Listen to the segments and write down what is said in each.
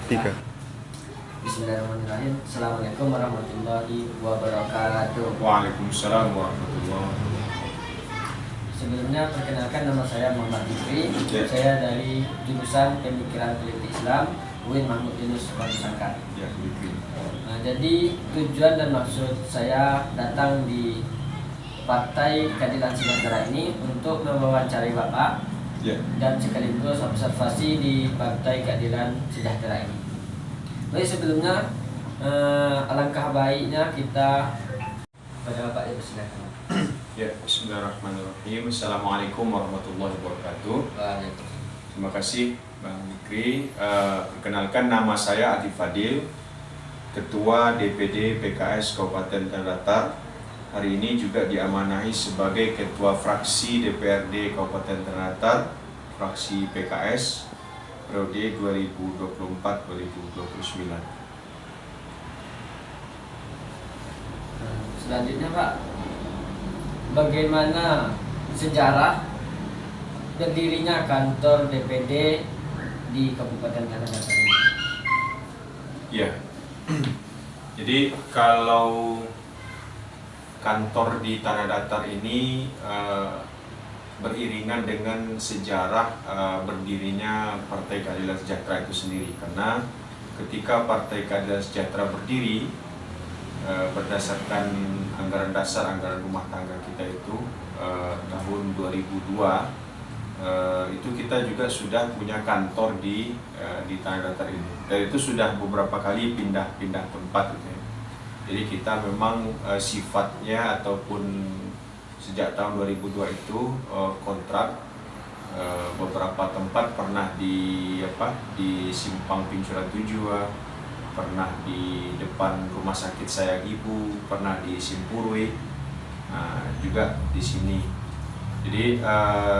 Tiga. Bismillahirrahmanirrahim. Assalamualaikum warahmatullahi wabarakatuh. Waalaikumsalam warahmatullahi wabarakatuh. Sebelumnya perkenalkan, nama saya Muhammad Fikri. Ya. Saya dari jurusan Pemikiran Politik Islam UIN Mahmud Yunus Batu Sangkar. Ya, Fikri. Nah, jadi tujuan dan maksud saya datang di Partai Keadilan Sejahtera ini untuk mewawancari Bapak Ya. dan sekaligus observasi di Partai Keadilan Sejahtera ini. Baik, sebelumnya alangkah baiknya kita pada Bapak dipersilakan. Ya, bismillahirrahmanirrahim. Assalamualaikum warahmatullahi wabarakatuh. Waalaikumsalam. Terima kasih Bang Fikri. Perkenalkan, nama saya Adi Fadil, Ketua DPD PKS Kabupaten Tanah Datar. Hari ini juga diamanahi sebagai Ketua Fraksi DPRD Kabupaten Tanah Datar, Fraksi PKS periode 2024-2029. Selanjutnya Pak, bagaimana sejarah berdirinya kantor DPD di Kabupaten Tanah Datar ini? Ya, jadi kalau kantor di Tanah Datar ini beriringan dengan sejarah berdirinya Partai Keadilan Sejahtera itu sendiri. Karena ketika Partai Keadilan Sejahtera berdiri, berdasarkan anggaran dasar, anggaran rumah tangga kita itu tahun 2002, itu kita juga sudah punya kantor di Tanah Datar ini. Dan itu sudah beberapa kali pindah-pindah tempat gitu ya. Jadi kita memang sifatnya ataupun sejak tahun 2002 itu kontrak beberapa tempat, pernah di Simpang Pincuran 7, pernah di depan Rumah Sakit Sayang Ibu, pernah di Simpurui, juga di sini. Jadi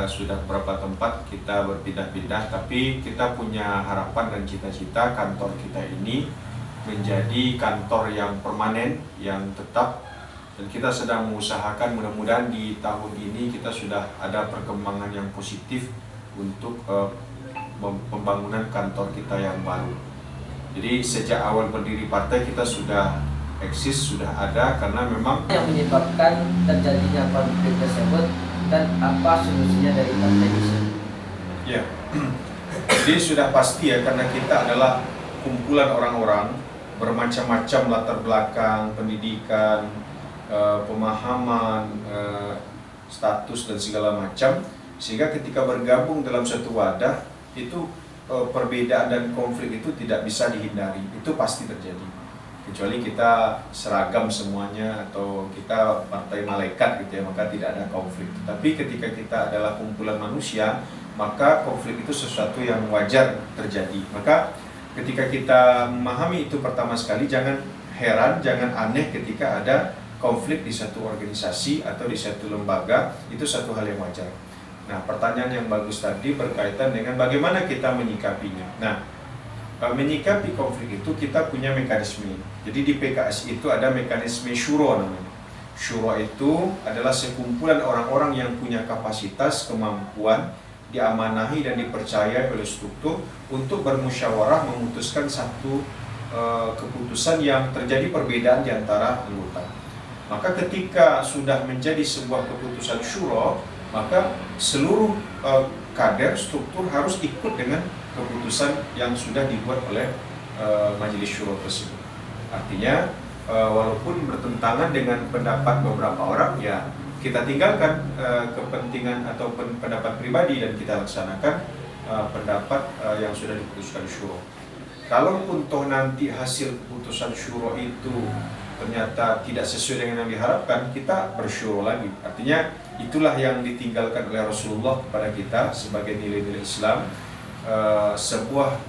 sudah beberapa tempat kita berpindah-pindah, tapi kita punya harapan dan cita-cita kantor kita ini menjadi kantor yang permanen, yang tetap, dan kita sedang mengusahakan mudah-mudahan di tahun ini kita sudah ada perkembangan yang positif untuk pembangunan kantor kita yang baru. Jadi sejak awal berdiri partai kita sudah eksis, sudah ada, karena memang Yang menyebabkan terjadinya konflik tersebut dan apa solusinya dari partai ini? ya, jadi sudah pasti ya, karena kita adalah kumpulan orang-orang bermacam-macam latar belakang, pendidikan, pemahaman, status dan segala macam, sehingga ketika bergabung dalam satu wadah itu perbedaan dan konflik itu tidak bisa dihindari, itu pasti terjadi. Kecuali kita seragam semuanya atau kita partai malaikat gitu ya, maka tidak ada konflik. Tapi ketika kita adalah kumpulan manusia, maka konflik itu sesuatu yang wajar terjadi. Maka ketika kita memahami itu, pertama sekali jangan heran, jangan aneh ketika ada konflik di satu organisasi atau di satu lembaga, itu satu hal yang wajar. Nah, pertanyaan yang bagus tadi berkaitan dengan bagaimana kita menyikapinya. Nah, menyikapi konflik itu kita punya mekanisme. Jadi di PKS itu ada mekanisme syuro namanya. Syuro itu adalah sekumpulan orang-orang yang punya kapasitas, kemampuan, diamanahi dan dipercaya oleh struktur untuk bermusyawarah memutuskan satu keputusan yang terjadi perbedaan di antara anggota. Maka ketika sudah menjadi sebuah keputusan syuro, maka seluruh kader struktur harus ikut dengan keputusan yang sudah dibuat oleh majelis syuro tersebut. Artinya walaupun bertentangan dengan pendapat beberapa orang, ya kita tinggalkan kepentingan atau pendapat pribadi dan kita laksanakan pendapat yang sudah diputuskan syuro. Kalaupun toh nanti hasil keputusan syuro itu ternyata tidak sesuai dengan yang diharapkan, kita bersyuro lagi. Artinya itulah yang ditinggalkan oleh Rasulullah kepada kita sebagai nilai-nilai Islam, sebuah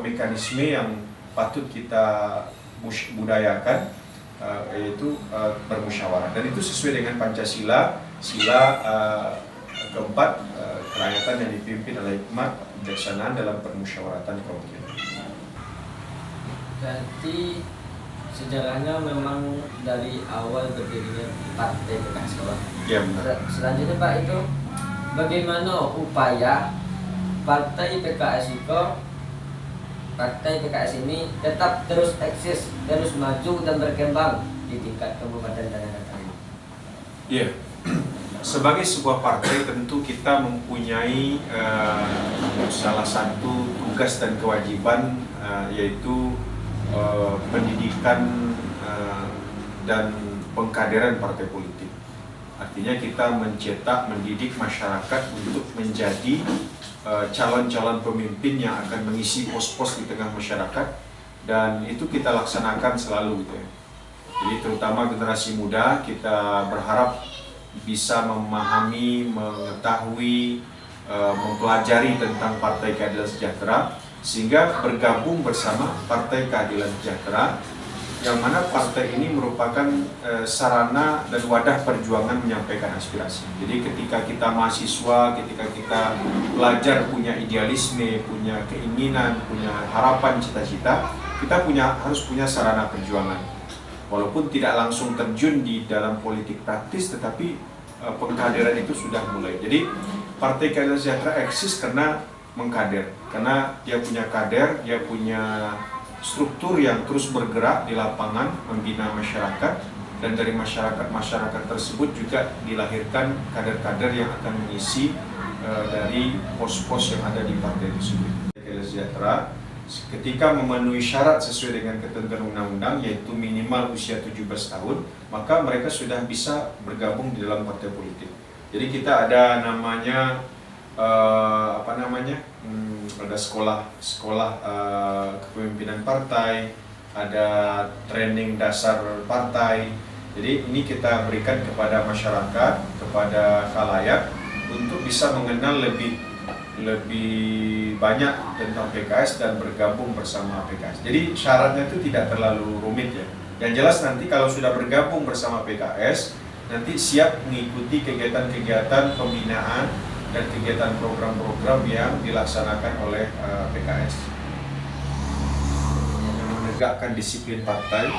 mekanisme yang patut kita budayakan, yaitu bermusyawarah, dan itu sesuai dengan Pancasila, sila keempat, kerakyatan yang dipimpin oleh hikmat, kebijaksanaan dalam permusyawaratan kaum. Berarti sejarahnya memang dari awal berdirinya Partai PKS Bawah. Ya, benar. Selanjutnya Pak, itu bagaimana upaya Partai PKS ini tetap terus eksis, terus maju dan berkembang di tingkat kabupaten Tanah Datar ini? Iya. Sebagai sebuah partai tentu kita mempunyai salah satu tugas dan kewajiban, yaitu pendidikan dan pengkaderan partai politik. Artinya kita mencetak, mendidik masyarakat untuk menjadi calon-calon pemimpin yang akan mengisi pos-pos di tengah masyarakat, dan itu kita laksanakan selalu gitu ya. Jadi terutama generasi muda kita berharap bisa memahami, mengetahui, mempelajari tentang Partai Keadilan Sejahtera, sehingga bergabung bersama Partai Keadilan Sejahtera, yang mana partai ini merupakan sarana dan wadah perjuangan menyampaikan aspirasi. Jadi ketika kita mahasiswa, ketika kita belajar, punya idealisme, punya keinginan, punya harapan, cita-cita, kita harus punya sarana perjuangan. Walaupun tidak langsung terjun di dalam politik praktis, tetapi pengkaderan itu sudah mulai. Jadi Partai Keadilan Sejahtera eksis karena mengkader, karena dia punya kader, dia punya struktur yang terus bergerak di lapangan membina masyarakat, dan dari masyarakat tersebut juga dilahirkan kader-kader yang akan mengisi dari pos-pos yang ada di partai tersebut. Keadilan Sejahtera ketika memenuhi syarat sesuai dengan ketentuan undang-undang, yaitu minimal usia 17 tahun, maka mereka sudah bisa bergabung di dalam partai politik. Jadi kita ada namanya ada sekolah kepemimpinan partai, ada training dasar partai. Jadi ini kita berikan kepada masyarakat, kepada khalayak, untuk bisa mengenal lebih banyak tentang PKS dan bergabung bersama PKS. Jadi syaratnya itu tidak terlalu rumit ya. Yang jelas nanti kalau sudah bergabung bersama PKS, nanti siap mengikuti kegiatan-kegiatan pembinaan dan kegiatan program-program yang dilaksanakan oleh PKS. Menegakkan disiplin partai.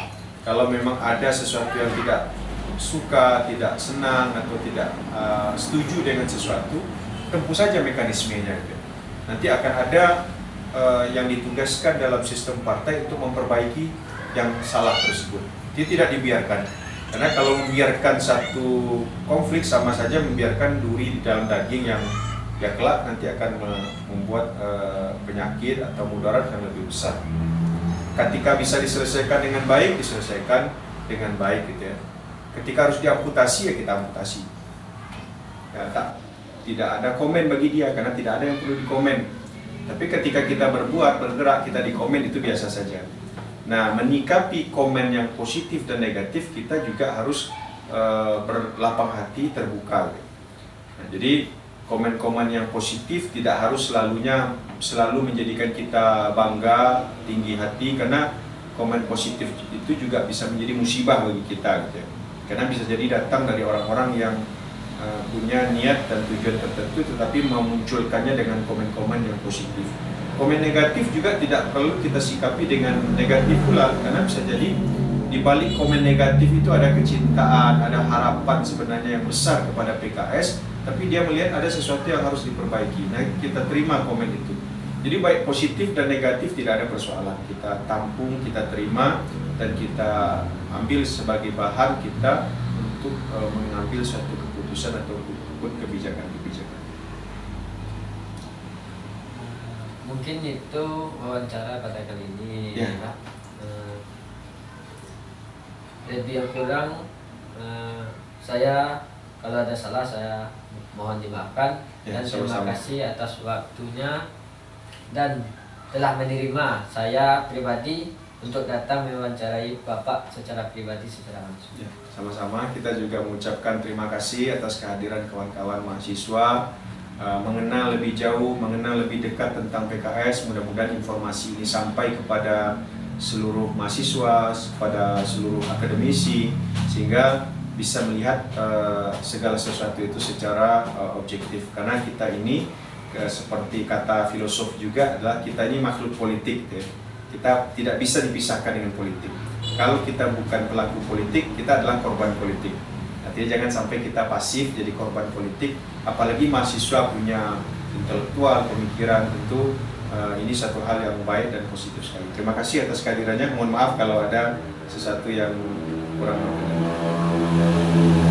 Kalau memang ada sesuatu yang tidak suka, tidak senang, atau tidak setuju dengan sesuatu, tempuh saja mekanismenya. Nanti akan ada yang ditugaskan dalam sistem partai untuk memperbaiki yang salah tersebut. Dia tidak dibiarkan, karena kalau membiarkan satu konflik sama saja membiarkan duri di dalam daging yang ya kelak nanti akan membuat penyakit atau mudarat yang lebih besar. Ketika bisa diselesaikan dengan baik, diselesaikan dengan baik gitu ya. Ketika harus diamputasi, ya kita amputasi. Ya, tidak ada komen bagi dia, karena tidak ada yang perlu dikomen. Tapi ketika kita bergerak, kita dikomen, itu biasa saja. Nah, menyikapi komen yang positif dan negatif, kita juga harus berlapang hati, terbuka. Nah, jadi komen-komen yang positif tidak harus selalu menjadikan kita bangga, tinggi hati, karena komen positif itu juga bisa menjadi musibah bagi kita gitu ya. Karena bisa jadi datang dari orang-orang yang punya niat dan tujuan tertentu, tetapi memunculkannya dengan komen-komen yang positif. Komen negatif juga tidak perlu kita sikapi dengan negatif pula, karena bisa jadi di balik komen negatif itu ada kecintaan, ada harapan sebenarnya yang besar kepada PKS, tapi dia melihat ada sesuatu yang harus diperbaiki. Nah, kita terima komen itu. Jadi baik positif dan negatif tidak ada persoalan. Kita tampung, kita terima, dan kita ambil sebagai bahan kita untuk mengambil suatu keputusan atau kebijakan-kebijakan. Mungkin itu wawancara pada kali ini ya. Pak. Lebih yang kurang saya kalau ada salah saya mohon dimaafkan, dan terima kasih atas waktunya dan telah menerima saya pribadi untuk datang mewawancarai Bapak secara pribadi, secara langsung. Ya, sama-sama. Kita juga mengucapkan terima kasih atas kehadiran kawan-kawan mahasiswa, mengenal lebih jauh, mengenal lebih dekat tentang PKS. Mudah-mudahan informasi ini sampai kepada seluruh mahasiswa, kepada seluruh akademisi, sehingga bisa melihat segala sesuatu itu secara objektif. Karena kita ini seperti kata filosof juga adalah kita ini makhluk politik ya. Kita tidak bisa dipisahkan dengan politik. Kalau kita bukan pelaku politik, kita adalah korban politik. Artinya jangan sampai kita pasif jadi korban politik, apalagi mahasiswa punya intelektual, pemikiran, tentu ini satu hal yang baik dan positif sekali. Terima kasih atas kehadirannya. Mohon maaf kalau ada sesuatu yang kurang berkenan.